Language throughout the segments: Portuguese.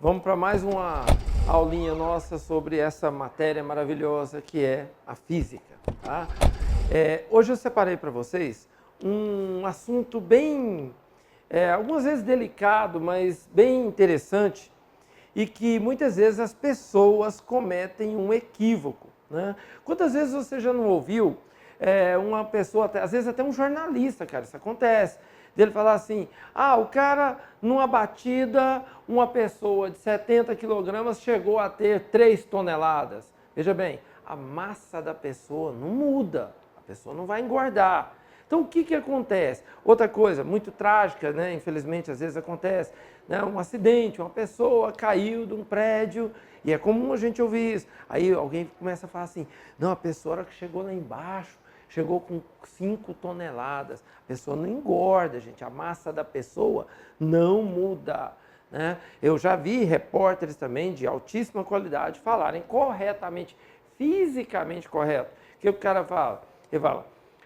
Vamos para mais uma aulinha nossa sobre essa matéria maravilhosa que é a física. Tá? Hoje eu separei para vocês um assunto bem, algumas vezes delicado, mas bem interessante e que muitas vezes as pessoas cometem um equívoco. Né? Quantas vezes você já não ouviu uma pessoa, às vezes até um jornalista, cara, isso acontece, dele falar assim, o cara, numa batida, uma pessoa de 70 quilogramas chegou a ter 3 toneladas. Veja bem, a massa da pessoa não muda, a pessoa não vai engordar. Então, o que acontece? Outra coisa muito trágica, né? Infelizmente, às vezes acontece, né? Um acidente, uma pessoa caiu de um prédio, e é comum a gente ouvir isso. Aí alguém começa a falar assim, não, a pessoa que chegou lá embaixo, chegou com 5 toneladas. A pessoa não engorda, gente. A massa da pessoa não muda. Né? Eu já vi repórteres também de altíssima qualidade falarem corretamente, fisicamente correto. O que o cara fala? Ele fala,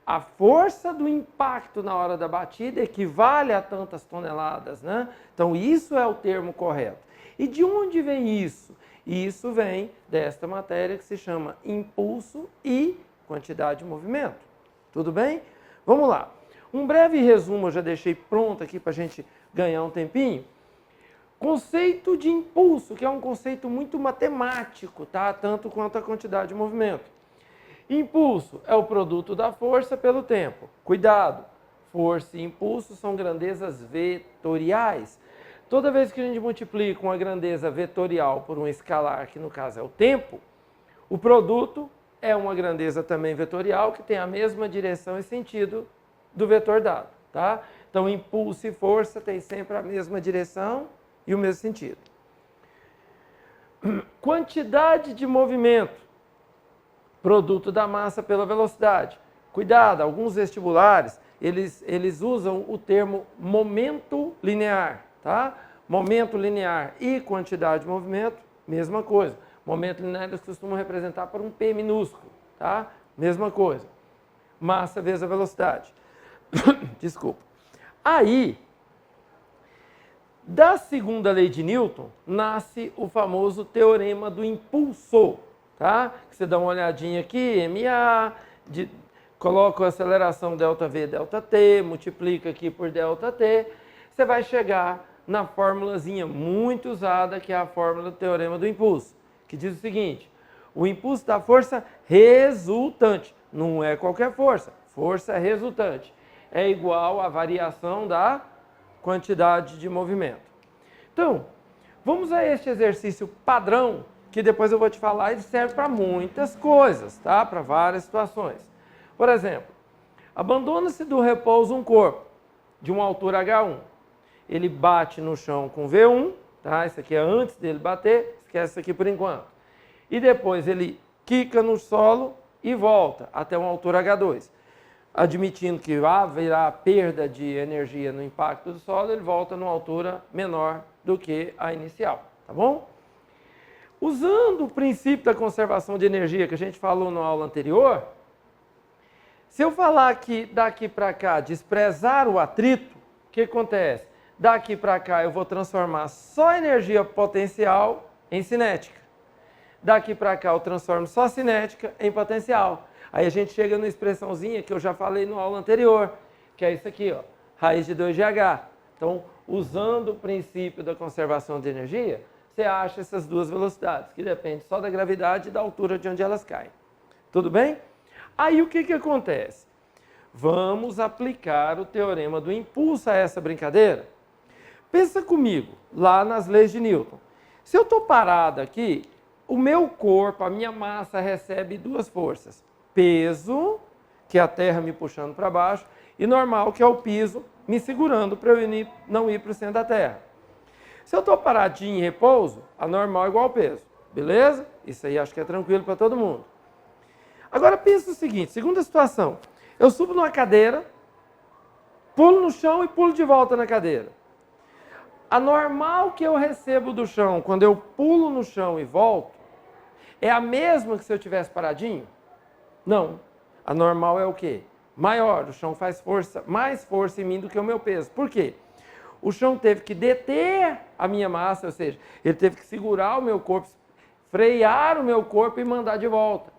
a força do impacto na hora da batida equivale a tantas toneladas. Né? Então, isso é o termo correto. E de onde vem isso? Isso vem desta matéria que se chama impulso e quantidade de movimento. Tudo bem? Vamos lá. Um breve resumo eu já deixei pronto aqui para a gente ganhar um tempinho. Conceito de impulso, que é um conceito muito matemático, tá? Tanto quanto a quantidade de movimento. Impulso é o produto da força pelo tempo. Cuidado! Força e impulso são grandezas vetoriais. Toda vez que a gente multiplica uma grandeza vetorial por um escalar, que no caso é o tempo, o produto é uma grandeza também vetorial que tem a mesma direção e sentido do vetor dado. Tá? Então, impulso e força têm sempre a mesma direção e o mesmo sentido. Quantidade de movimento, produto da massa pela velocidade. Cuidado, alguns vestibulares, eles usam o termo momento linear. Tá? Momento linear e quantidade de movimento, mesma coisa. Momento linear eles costumam representar por um P minúsculo, tá? Mesma coisa. Massa vezes a velocidade. Desculpa. Aí, da segunda lei de Newton, nasce o famoso teorema do impulso, tá? Você dá uma olhadinha aqui, MA, coloca a aceleração ΔV, ΔT, multiplica aqui por ΔT, você vai chegar na formulazinha muito usada, que é a fórmula do teorema do impulso, que diz o seguinte, o impulso da força resultante, não é qualquer força, força resultante, é igual à variação da quantidade de movimento. Então, vamos a este exercício padrão, que depois eu vou te falar, ele serve para muitas coisas, tá? Para várias situações. Por exemplo, abandona-se do repouso um corpo de uma altura H1. Ele bate no chão com V1, tá? Isso aqui é antes dele bater, esquece isso aqui por enquanto. E depois ele quica no solo e volta até uma altura H2. Admitindo que haverá perda de energia no impacto do solo, ele volta numa altura menor do que a inicial, tá bom? Usando o princípio da conservação de energia que a gente falou na aula anterior, se eu falar que daqui para cá desprezar o atrito, o que acontece? Daqui para cá eu vou transformar só energia potencial em cinética. Daqui para cá eu transformo só cinética em potencial. Aí a gente chega numa expressãozinha que eu já falei na aula anterior, que é isso aqui, ó, raiz de 2GH. Então, usando o princípio da conservação de energia, você acha essas duas velocidades, que depende só da gravidade e da altura de onde elas caem. Tudo bem? Aí o que acontece? Vamos aplicar o teorema do impulso a essa brincadeira? Pensa comigo, lá nas leis de Newton. Se eu estou parado aqui, o meu corpo, a minha massa recebe duas forças. Peso, que é a terra me puxando para baixo, e normal, que é o piso me segurando para eu não ir para o centro da terra. Se eu estou paradinho em repouso, a normal é igual ao peso. Beleza? Isso aí acho que é tranquilo para todo mundo. Agora pensa o seguinte, segunda situação. Eu subo numa cadeira, pulo no chão e pulo de volta na cadeira. A normal que eu recebo do chão, quando eu pulo no chão e volto, é a mesma que se eu tivesse paradinho? Não. A normal é o quê? Maior. O chão faz mais força em mim do que o meu peso. Por quê? o chão teve que deter a minha massa, ou seja, ele teve que segurar o meu corpo, frear o meu corpo e mandar de volta.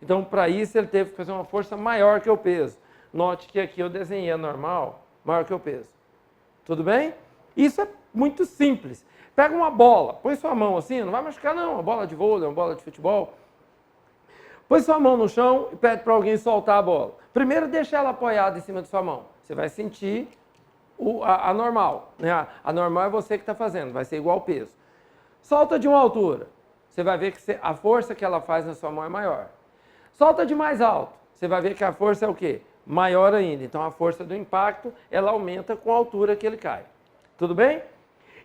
Então, para isso, ele teve que fazer uma força maior que o peso. Note que aqui eu desenhei a normal maior que o peso. Tudo bem? Isso é muito simples. Pega uma bola, põe sua mão assim, não vai machucar não, uma bola de vôlei, uma bola de futebol. Põe sua mão no chão e pede para alguém soltar a bola. Primeiro, deixa ela apoiada em cima de sua mão. Você vai sentir a normal. Né? A normal é você que está fazendo, vai ser igual ao peso. Solta de uma altura. Você vai ver que a força que ela faz na sua mão é maior. Solta de mais alto. Você vai ver que a força é o quê? Maior ainda. Então, a força do impacto, ela aumenta com a altura que ele cai. Tudo bem?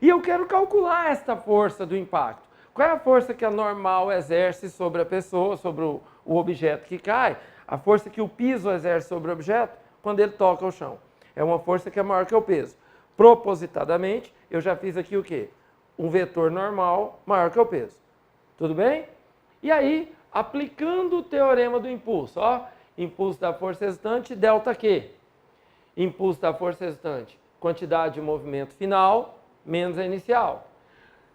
E eu quero calcular esta força do impacto. Qual é a força que a normal exerce sobre a pessoa, sobre o objeto que cai? A força que o piso exerce sobre o objeto quando ele toca o chão. É uma força que é maior que o peso. Propositadamente, eu já fiz aqui o quê? Um vetor normal maior que o peso. Tudo bem? E aí, aplicando o teorema do impulso, ó, impulso da força resultante, ΔQ. Impulso da força resultante, quantidade de movimento final, menos a inicial.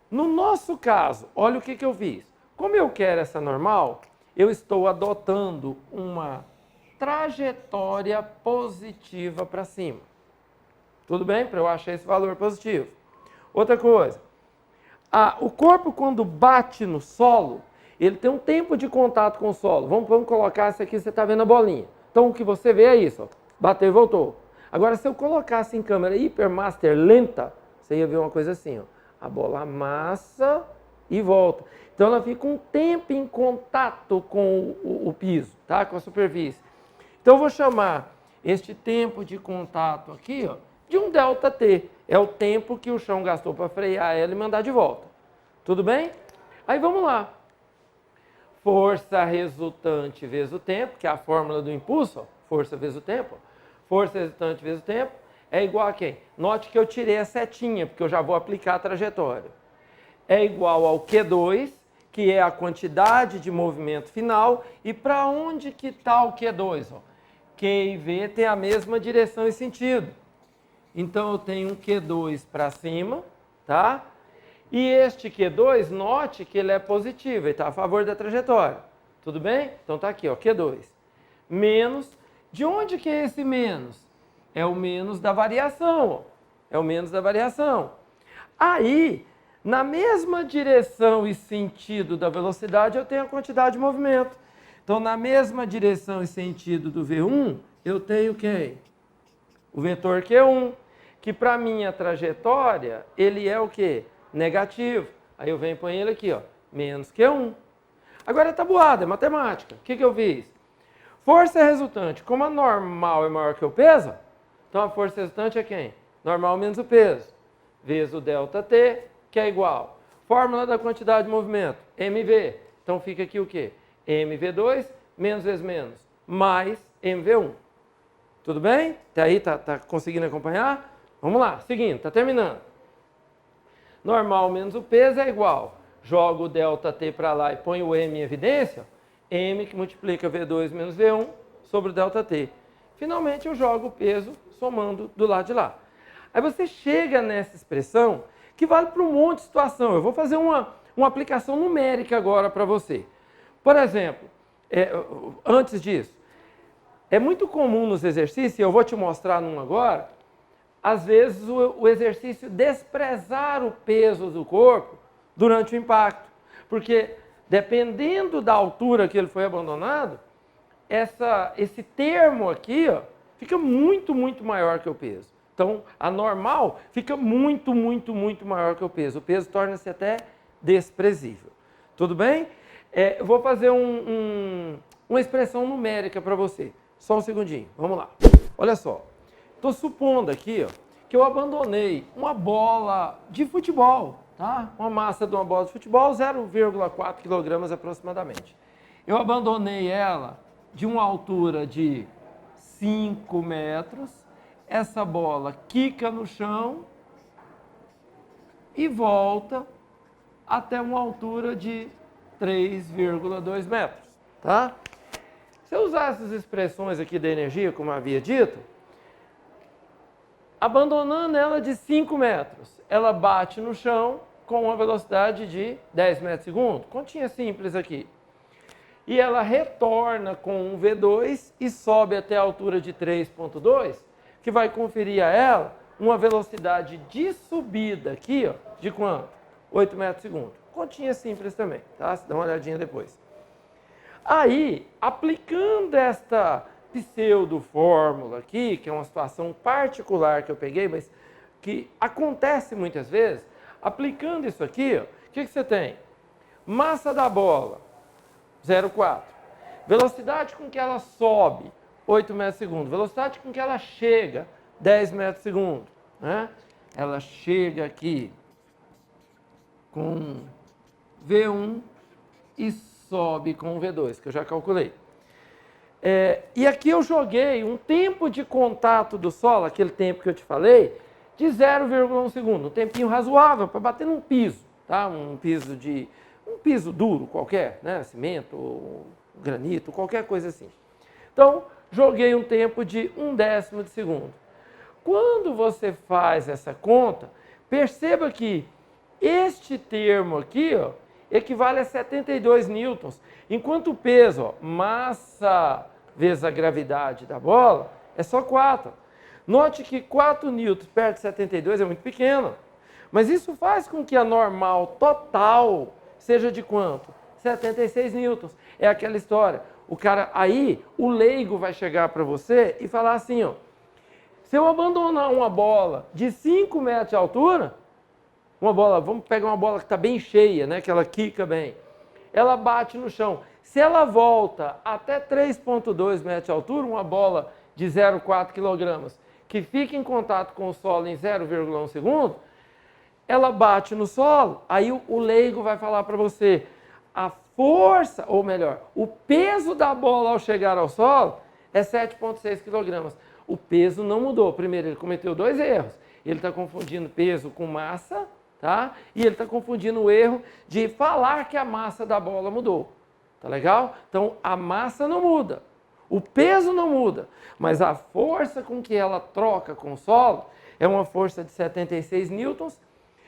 No nosso caso, olha o que eu fiz. Como eu quero essa normal, eu estou adotando uma trajetória positiva para cima. Tudo bem? Para eu achar esse valor positivo. Outra coisa, o corpo quando bate no solo, ele tem um tempo de contato com o solo. Vamos colocar isso aqui, você está vendo a bolinha. Então o que você vê é isso, ó, bateu e voltou. Agora se eu colocasse em câmera hipermaster lenta, você ia ver uma coisa assim, ó, a bola amassa e volta. Então ela fica um tempo em contato com o piso, tá? Com a superfície. Então eu vou chamar este tempo de contato aqui, ó, de um ΔT. É o tempo que o chão gastou para frear ela e mandar de volta. Tudo bem? Aí vamos lá. Força resultante vezes o tempo, que é a fórmula do impulso, ó, força vezes o tempo. Força resultante vezes o tempo é igual a quem? Note que eu tirei a setinha, porque eu já vou aplicar a trajetória. É igual ao Q2, que é a quantidade de movimento final. E para onde que está o Q2? Ó? Q e V têm a mesma direção e sentido. Então eu tenho um Q2 para cima, tá? E este Q2, note que ele é positivo, ele está a favor da trajetória. Tudo bem? Então está aqui, ó, Q2. Menos, de onde que é esse menos? É o menos da variação, ó. É o menos da variação. Aí, na mesma direção e sentido da velocidade, eu tenho a quantidade de movimento. Então, na mesma direção e sentido do V1, eu tenho quem? O vetor Q1, que para minha trajetória, ele é o quê? Negativo. Aí eu venho e ponho ele aqui, ó, menos Q1. Agora é tabuada, é matemática. O que eu fiz? Força resultante. Como a normal é maior que o peso, então a força resultante é quem? Normal menos o peso. Vezes o ΔT, que é igual. Fórmula da quantidade de movimento, mv. Então fica aqui o quê? mv2 menos vezes menos, mais mv1. Tudo bem? Até aí tá conseguindo acompanhar? Vamos lá, seguindo, tá terminando. Normal menos o peso é igual. Jogo o ΔT para lá e põe o m em evidência. M que multiplica V2 menos V1 sobre o ΔT. Finalmente eu jogo o peso somando do lado de lá. Aí você chega nessa expressão que vale para um monte de situação. Eu vou fazer uma aplicação numérica agora para você. Por exemplo, antes disso, é muito comum nos exercícios, e eu vou te mostrar num agora, às vezes o exercício desprezar o peso do corpo durante o impacto. Porque dependendo da altura que ele foi abandonado, esse termo aqui, ó, fica muito, muito maior que o peso. Então, a normal fica muito, muito, muito maior que o peso. O peso torna-se até desprezível. Tudo bem? Eu vou fazer uma expressão numérica para você. Só um segundinho. Vamos lá. Olha só. Estou supondo aqui, ó, que eu abandonei uma bola de futebol, tá? Uma massa de uma bola de futebol, 0,4 kg aproximadamente. Eu abandonei ela de uma altura de 5 metros. Essa bola quica no chão e volta até uma altura de 3,2 metros, tá? Se eu usar essas expressões aqui da energia, como eu havia dito, abandonando ela de 5 metros, ela bate no chão com uma velocidade de 10 metros por segundo. Continha simples aqui. E ela retorna com um V2 e sobe até a altura de 3,2, que vai conferir a ela uma velocidade de subida aqui, ó, de quanto? 8 metros por segundo. Continha simples também, tá? Você dá uma olhadinha depois. Aí, aplicando esta pseudo-fórmula aqui, que é uma situação particular que eu peguei, mas que acontece muitas vezes, aplicando isso aqui, ó, o que você tem? Massa da bola, 0,4. Velocidade com que ela sobe, 8 metros por segundo. Velocidade com que ela chega, 10 metros por segundo. Né? Ela chega aqui com V1 e sobe com V2, que eu já calculei. E aqui eu joguei um tempo de contato do solo, aquele tempo que eu te falei, de 0,1 segundo, um tempinho razoável para bater num piso, tá? Um piso duro qualquer, né? Cimento, granito, qualquer coisa assim. Então, joguei um tempo de 1/10 de segundo. Quando você faz essa conta, perceba que este termo aqui, ó, equivale a 72 newtons, enquanto o peso, ó, massa vezes a gravidade da bola, é só 4. Note que 4 newtons perto de 72 é muito pequeno, mas isso faz com que a normal total seja de quanto? 76 newtons. É aquela história. Aí o leigo vai chegar para você e falar assim, ó, se eu abandonar uma bola de 5 metros de altura, vamos pegar uma bola que está bem cheia, né, que ela quica bem, ela bate no chão. Se ela volta até 3,2 metros de altura, uma bola de 0,4 kg, que fica em contato com o solo em 0,1 segundo, ela bate no solo, aí o leigo vai falar para você, a força, ou melhor, o peso da bola ao chegar ao solo é 7,6 kg. O peso não mudou. Primeiro, ele cometeu 2 erros. Ele está confundindo peso com massa, tá? E ele está confundindo o erro de falar que a massa da bola mudou. Tá legal? Então, a massa não muda. O peso não muda. Mas a força com que ela troca com o solo é uma força de 76 newtons,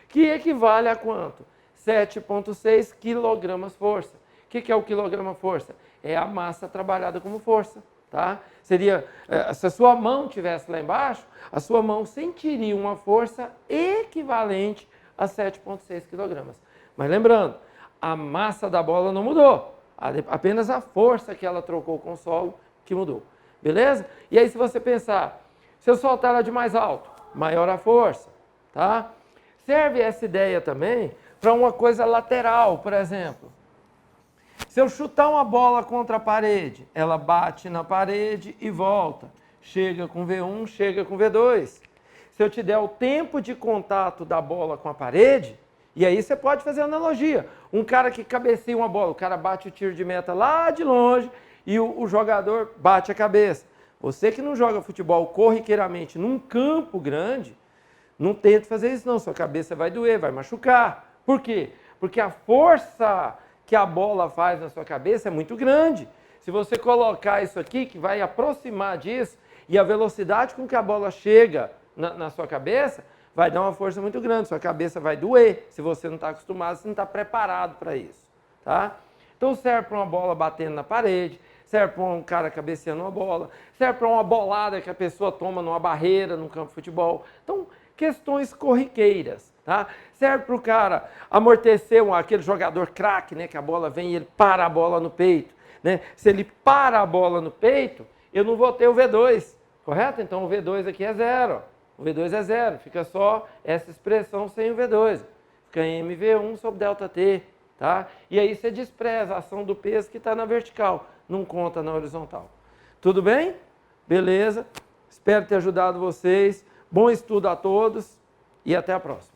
que equivale a quanto? 7,6 kg-força. O que é o quilograma-força? É a massa trabalhada como força. Tá? Seria, se a sua mão estivesse lá embaixo, a sua mão sentiria uma força equivalente a 7,6 kg. Mas lembrando, a massa da bola não mudou, apenas a força que ela trocou com o solo que mudou. Beleza? E aí se você pensar, se eu soltar ela de mais alto, maior a força. Tá? Serve essa ideia também para uma coisa lateral, por exemplo. Se eu chutar uma bola contra a parede, ela bate na parede e volta. Chega com V1, chega com V2. Se eu te der o tempo de contato da bola com a parede, e aí você pode fazer analogia. Um cara que cabeceia uma bola, o cara bate o tiro de meta lá de longe e o jogador bate a cabeça. Você que não joga futebol corriqueiramente num campo grande, não tente fazer isso não, sua cabeça vai doer, vai machucar. Por quê? Porque a força que a bola faz na sua cabeça é muito grande. Se você colocar isso aqui, que vai aproximar disso, e a velocidade com que a bola chega na sua cabeça, vai dar uma força muito grande. Sua cabeça vai doer, se você não está acostumado, se não está preparado para isso. Tá? Então serve para uma bola batendo na parede, serve para um cara cabeceando uma bola, serve para uma bolada que a pessoa toma numa barreira, num campo de futebol. Então, questões corriqueiras. Tá? Serve para o cara amortecer aquele jogador craque, né, que a bola vem e ele para a bola no peito. Né? Se ele para a bola no peito, eu não vou ter o V2, correto? Então o V2 aqui é 0. O V2 é 0, fica só essa expressão sem o V2. Fica mv1 sobre ΔT. Tá? E aí você despreza a ação do peso que está na vertical, não conta na horizontal. Tudo bem? Beleza? Espero ter ajudado vocês. Bom estudo a todos e até a próxima.